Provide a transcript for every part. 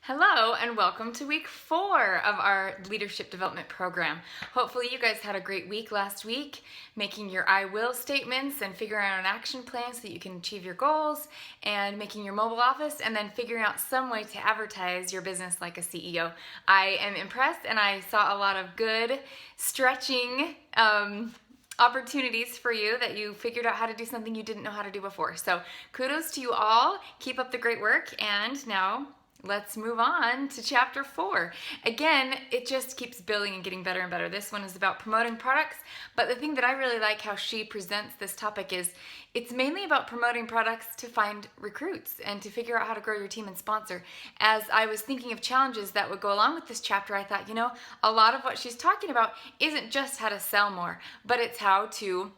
Hello and welcome to week 4 of our leadership development program. Hopefully you guys had a great week last week, making your I will statements and figuring out an action plan so that you can achieve your goals, and making your mobile office, and then figuring out some way to advertise your business like a CEO. I am impressed, and I saw a lot of good stretching opportunities for you that you figured out how to do something you didn't know how to do before. So kudos to you all. Keep up the great work, and now let's move on to chapter 4. Again, it just keeps building and getting better and better. This one is about promoting products, but the thing that I really like how she presents this topic is it's mainly about promoting products to find recruits and to figure out how to grow your team and sponsor. As I was thinking of challenges that would go along with this chapter, I thought, a lot of what she's talking about isn't just how to sell more, but it's how to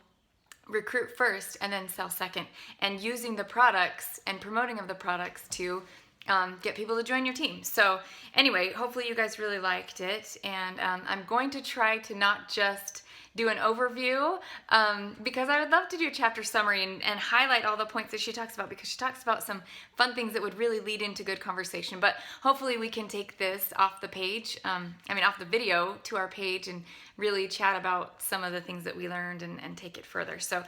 recruit first and then sell second, and using the products and promoting of the products to get people to join your team. So anyway, hopefully you guys really liked it, and I'm going to try to not just do an overview because I would love to do a chapter summary and highlight all the points that she talks about, because she talks about some fun things that would really lead into good conversation. But hopefully we can take this off the page, off the video, to our page and really chat about some of the things that we learned and take it further. So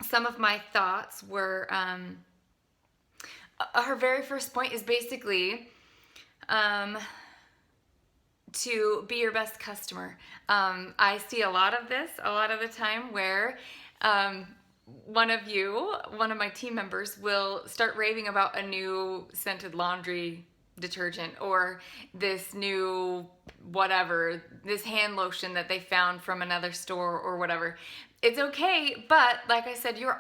some of my thoughts were her very first point is basically to be your best customer. I see a lot of this a lot of the time where one of my team members will start raving about a new scented laundry detergent, or this new whatever, this hand lotion that they found from another store or whatever. It's okay, but like I said, you're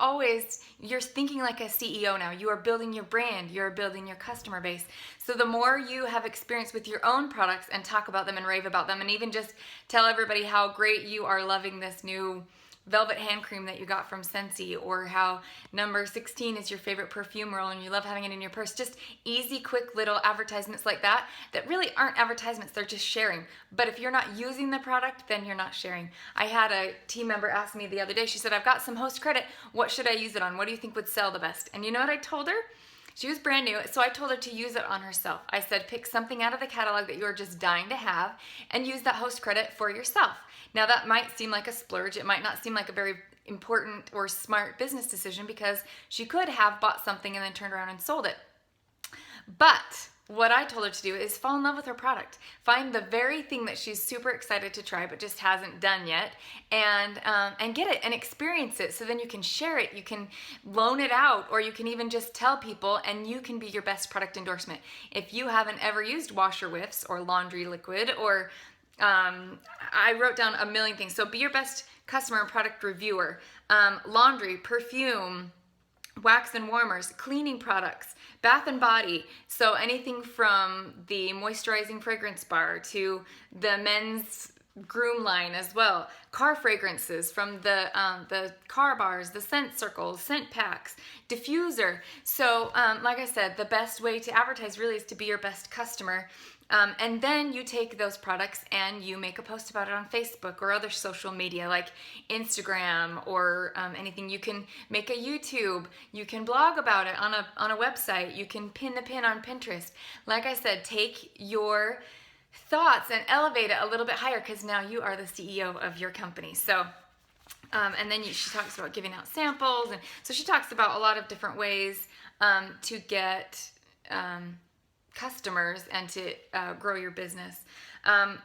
thinking like a CEO now. You are building your brand, you're building your customer base. So the more you have experience with your own products and talk about them and rave about them, and even just tell everybody how great you are loving this new velvet hand cream that you got from Scentsy, or how number 16 is your favorite perfume roll and you love having it in your purse. Just easy, quick little advertisements like that really aren't advertisements, they're just sharing. But if you're not using the product, then you're not sharing. I had a team member ask me the other day, she said, I've got some host credit, what should I use it on? What do you think would sell the best? And you know what I told her? She was brand new, so I told her to use it on herself. I said, pick something out of the catalog that you're just dying to have and use that host credit for yourself. Now that might seem like a splurge. It might not seem like a very important or smart business decision, because she could have bought something and then turned around and sold it. But what I told her to do is fall in love with her product. Find the very thing that she's super excited to try but just hasn't done yet, and get it and experience it, so then you can share it, you can loan it out, or you can even just tell people, and you can be your best product endorsement. If you haven't ever used washer whiffs or laundry liquid, or I wrote down a million things. So be your best customer and product reviewer. Laundry, perfume, wax and warmers, cleaning products, bath and body. So anything from the moisturizing fragrance bar to the men's groom line as well. Car fragrances, from the car bars, the scent circles, scent packs, diffuser. So like I said, the best way to advertise really is to be your best customer. And then you take those products and you make a post about it on Facebook or other social media like Instagram, or anything. You can make a YouTube, you can blog about it on a website, you can pin the pin on Pinterest. Like I said, take your thoughts and elevate it a little bit higher, because now you are the CEO of your company. So and then she talks about giving out samples, and so she talks about a lot of different ways to get customers and to grow your business.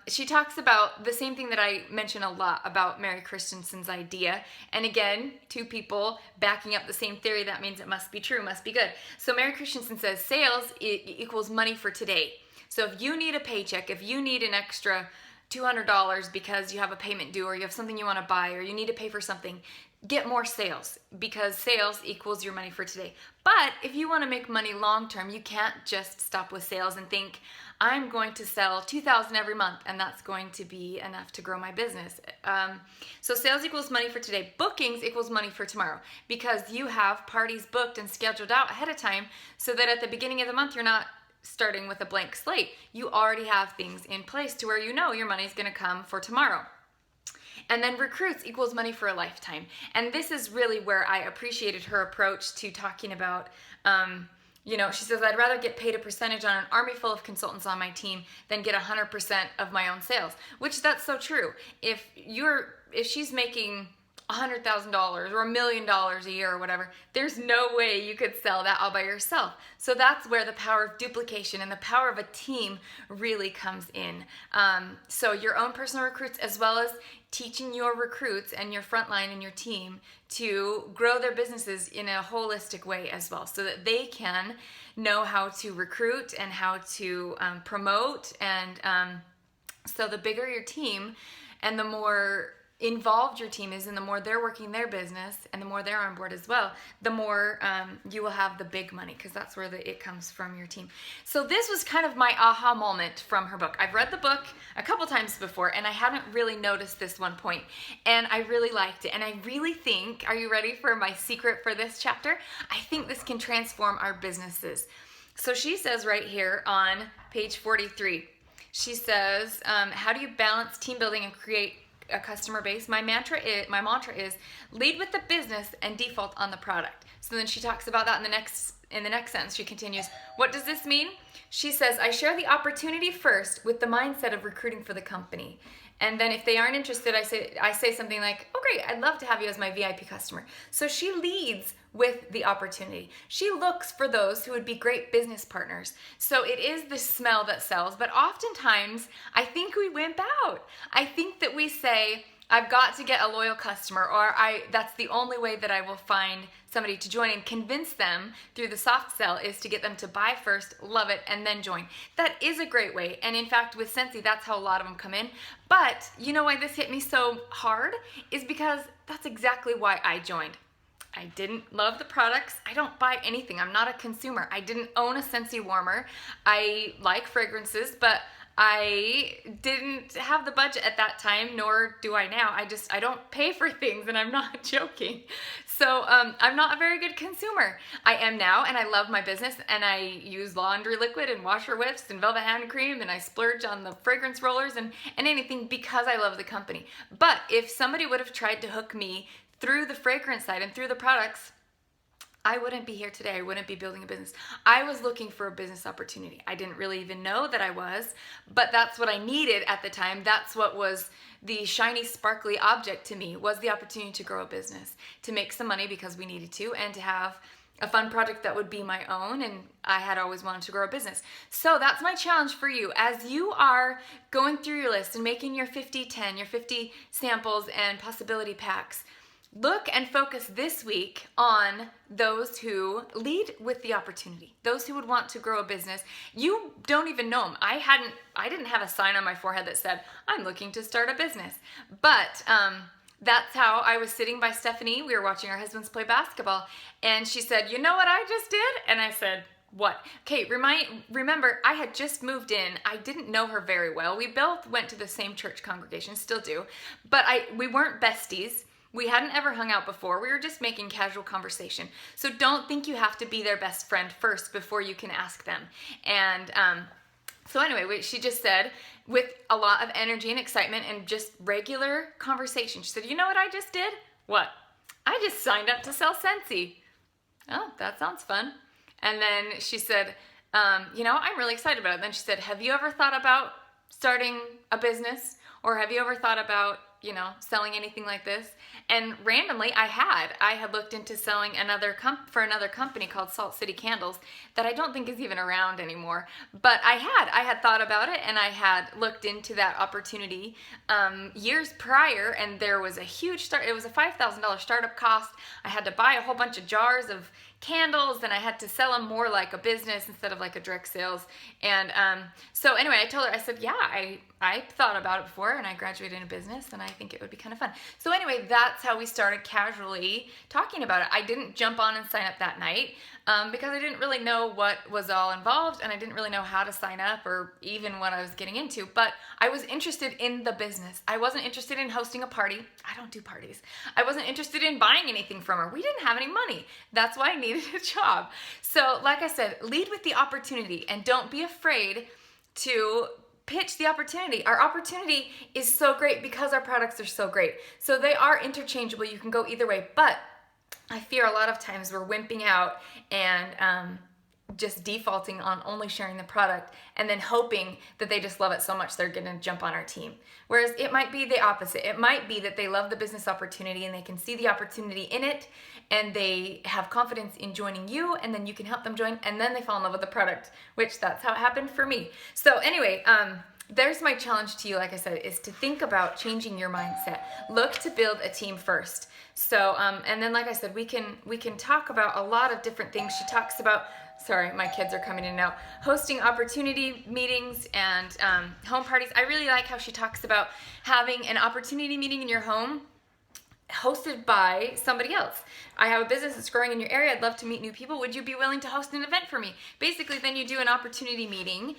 She talks about the same thing that I mention a lot about Mary Christensen's idea. And again, two people backing up the same theory, that means it must be true, must be good. So Mary Christensen says sales equals money for today. So if you need a paycheck, if you need an extra $200 because you have a payment due, or you have something you want to buy, or you need to pay for something, get more sales, because sales equals your money for today. But if you want to make money long term, you can't just stop with sales and think, I'm going to sell $2,000 every month and that's going to be enough to grow my business. So sales equals money for today. Bookings equals money for tomorrow, because you have parties booked and scheduled out ahead of time, so that at the beginning of the month you're not starting with a blank slate. You already have things in place to where you know your money's going to come for tomorrow. And then recruits equals money for a lifetime. And this is really where I appreciated her approach to talking about She says, I'd rather get paid a percentage on an army full of consultants on my team than get 100% of my own sales, which that's so true. If she's making $100,000 or $1 million a year or whatever, there's no way you could sell that all by yourself. So that's where the power of duplication and the power of a team really comes in. So your own personal recruits, as well as teaching your recruits and your frontline and your team to grow their businesses in a holistic way as well, so that they can know how to recruit and how to promote. And so the bigger your team and the more involved your team is, and the more they're working their business and the more they're on board as well, the more you will have the big money, because that's where it comes from, your team. So this was kind of my aha moment from her book. I've read the book a couple times before and I hadn't really noticed this one point, and I really liked it. And I really think, are you ready for my secret for this chapter? I think this can transform our businesses. So she says right here on page 43, she says, how do you balance team building and create a customer base? My mantra is lead with the business and default on the product. So then she talks about that in the next sentence. She continues, what does this mean? She says, I share the opportunity first with the mindset of recruiting for the company. And then if they aren't interested, I say something like, oh great, I'd love to have you as my VIP customer. So she leads with the opportunity. She looks for those who would be great business partners. So it is the smell that sells, but oftentimes I think we wimp out. I think that we say, I've got to get a loyal customer, or that's the only way that I will find somebody to join, and convince them through the soft sell is to get them to buy first, love it, and then join. That is a great way. And in fact, with Scentsy, that's how a lot of them come in. But you know why this hit me so hard? Is because that's exactly why I joined. I didn't love the products. I don't buy anything. I'm not a consumer. I didn't own a Scentsy warmer. I like fragrances, but I didn't have the budget at that time, nor do I now. I don't pay for things, and I'm not joking. So I'm not a very good consumer. I am now, and I love my business, and I use laundry liquid and washer whiffs and velvet hand cream, and I splurge on the fragrance rollers and anything because I love the company. But if somebody would have tried to hook me through the fragrance side and through the products, I wouldn't be here today. I wouldn't be building a business. I was looking for a business opportunity. I didn't really even know that I was, but that's what I needed at the time. That's what was the shiny, sparkly object to me, was the opportunity to grow a business, to make some money because we needed to, and to have a fun project that would be my own. And I had always wanted to grow a business. So that's my challenge for you. As you are going through your list and making your 50-10, your 50 samples and possibility packs, look and focus this week on those who lead with the opportunity, those who would want to grow a business. You don't even know them. I didn't have a sign on my forehead that said, I'm looking to start a business. But that's how I was sitting by Stephanie. We were watching our husbands play basketball, and she said, you know what I just did? And I said, what? Okay, remember, I had just moved in. I didn't know her very well. We both went to the same church congregation, still do, but we weren't besties. We hadn't ever hung out before. We were just making casual conversation. So don't think you have to be their best friend first before you can ask them. And so anyway, she just said, with a lot of energy and excitement and just regular conversation, she said, you know what I just did? What? I just signed up to sell Scentsy. Oh, that sounds fun. And then she said, I'm really excited about it. Then she said, have you ever thought about starting a business? Or have you ever thought about, selling anything like this? And randomly, I had looked into selling for another company called Salt City Candles that I don't think is even around anymore. But I had thought about it, and I had looked into that opportunity years prior, and there was a huge it was a $5,000 startup cost. I had to buy a whole bunch of jars of candles, and I had to sell them more like a business instead of like a direct sales. And so anyway, I told her, I said, yeah, I thought about it before, and I graduated in a business, and I think it would be kind of fun. So anyway, that's how we started casually talking about it. I didn't jump on and sign up that night because I didn't really know what was all involved, and I didn't really know how to sign up or even what I was getting into, but I was interested in the business. I wasn't interested in hosting a party. I don't do parties. I wasn't interested in buying anything from her. We didn't have any money. That's why I needed a job. So like I said, lead with the opportunity, and don't be afraid to pitch the opportunity. Our opportunity is so great because our products are so great. So they are interchangeable. You can go either way, but I fear a lot of times we're wimping out and just defaulting on only sharing the product and then hoping that they just love it so much they're going to jump on our team. Whereas it might be the opposite. It might be that they love the business opportunity and they can see the opportunity in it and they have confidence in joining you, and then you can help them join, and then they fall in love with the product, which that's how it happened for me. So anyway, there's my challenge to you, like I said, is to think about changing your mindset. Look to build a team first. So, and then like I said, we can talk about a lot of different things. She talks about, sorry, my kids are coming in now, hosting opportunity meetings and home parties. I really like how she talks about having an opportunity meeting in your home hosted by somebody else. I have a business that's growing in your area. I'd love to meet new people. Would you be willing to host an event for me? Basically, then you do an opportunity meeting.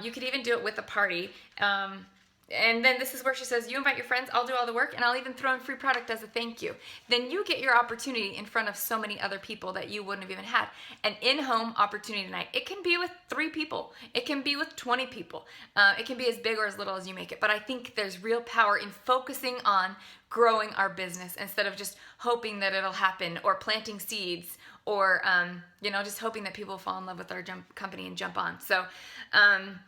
You could even do it with a party. And then this is where she says, you invite your friends, I'll do all the work, and I'll even throw in free product as a thank you. Then you get your opportunity in front of so many other people that you wouldn't have even had. An in-home opportunity night. It can be with 3 people. It can be with 20 people. It can be as big or as little as you make it. But I think there's real power in focusing on growing our business instead of just hoping that it'll happen or planting seeds or just hoping that people fall in love with our company and jump on. So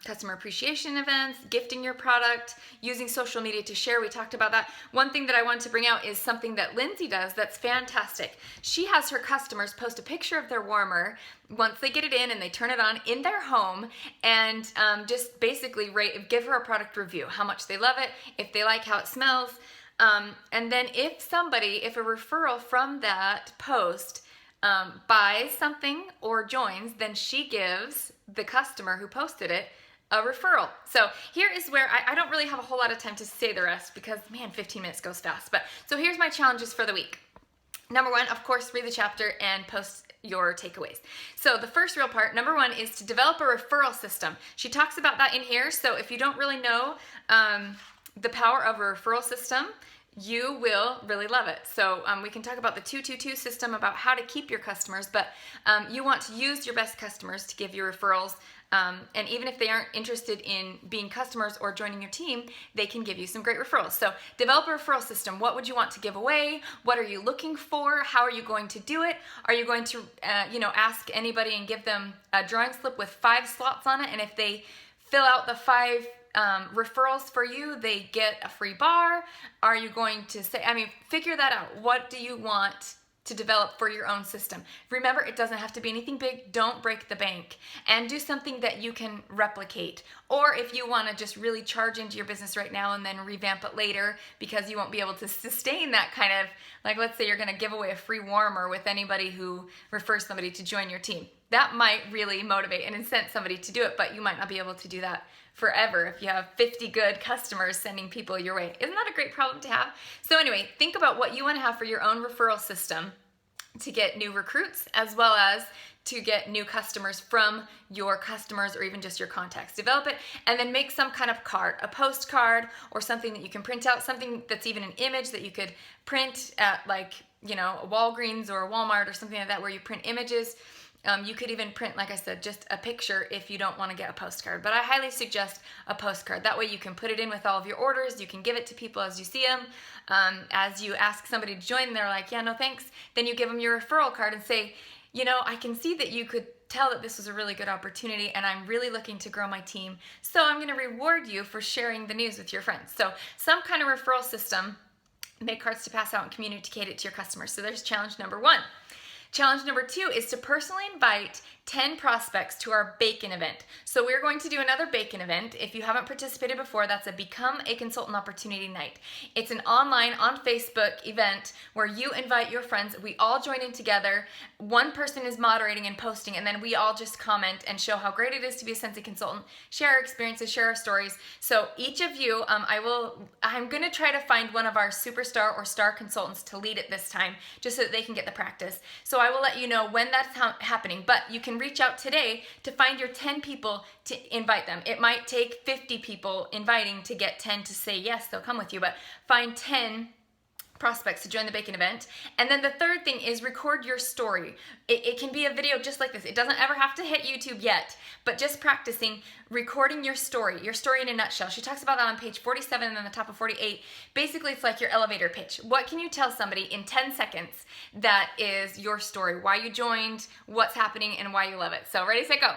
customer appreciation events, gifting your product, using social media to share. We talked about that. One thing that I wanted to bring out is something that Lindsay does that's fantastic. She has her customers post a picture of their warmer once they get it in and they turn it on in their home, and just basically give her a product review, how much they love it, if they like how it smells. And then if a referral from that post buys something or joins, then she gives the customer who posted it a referral. So here is where I don't really have a whole lot of time to say the rest because, man, 15 minutes goes fast. But so here's my challenges for the week. Number 1, of course, read the chapter and post your takeaways. So the first real part, number 1, is to develop a referral system. She talks about that in here. So if you don't really know the power of a referral system, you will really love it. So we can talk about the 222 system, about how to keep your customers, but you want to use your best customers to give you referrals. And even if they aren't interested in being customers or joining your team, they can give you some great referrals. So develop a referral system. What would you want to give away? What are you looking for? How are you going to do it? Are you going to ask anybody and give them a drawing slip with 5 slots on it? And if they fill out the 5 referrals for you, they get a free bar? Are you going to say, figure that out. What do you want to develop for your own system? Remember, it doesn't have to be anything big. Don't break the bank, and do something that you can replicate. Or if you want to just really charge into your business right now and then revamp it later because you won't be able to sustain that kind of, like, let's say you're going to give away a free warmer with anybody who refers somebody to join your team. That might really motivate and incent somebody to do it, but you might not be able to do that forever if you have 50 good customers sending people your way. Isn't that a great problem to have? So anyway, think about what you want to have for your own referral system to get new recruits, as well as to get new customers from your customers or even just your contacts. Develop it and then make some kind of card, a postcard or something that you can print out, something that's even an image that you could print at a Walgreens or a Walmart or something like that, where you print images. You could even print, like I said, just a picture if you don't want to get a postcard. But I highly suggest a postcard. That way you can put it in with all of your orders. You can give it to people as you see them. As you ask somebody to join, they're like, yeah, no thanks. Then you give them your referral card and say, I can see that you could tell that this was a really good opportunity and I'm really looking to grow my team. So I'm going to reward you for sharing the news with your friends. So some kind of referral system. Make cards to pass out and communicate it to your customers. So there's challenge number 1. Challenge number 2 is to personally invite 10 prospects to our bacon event. So we're going to do another bacon event. If you haven't participated before, that's a Become a Consultant Opportunity Night. It's an online, on Facebook event where you invite your friends. We all join in together. One person is moderating and posting, and then we all just comment and show how great it is to be a Sensei consultant, share our experiences, share our stories. So each of you, I'm going to try to find one of our superstar or star consultants to lead it this time, just so that they can get the practice. So I will let you know when that's happening, but you can reach out today to find your 10 people to invite them. It might take 50 people inviting to get 10 to say yes, they'll come with you, but find 10 prospects to join the bacon event. And then the third thing is record your story. It can be a video just like this. It doesn't ever have to hit YouTube yet, but just practicing recording your story in a nutshell. She talks about that on page 47 and on the top of 48. Basically, it's like your elevator pitch. What can you tell somebody in 10 seconds that is your story? Why you joined, what's happening, and why you love it. So ready, set, go.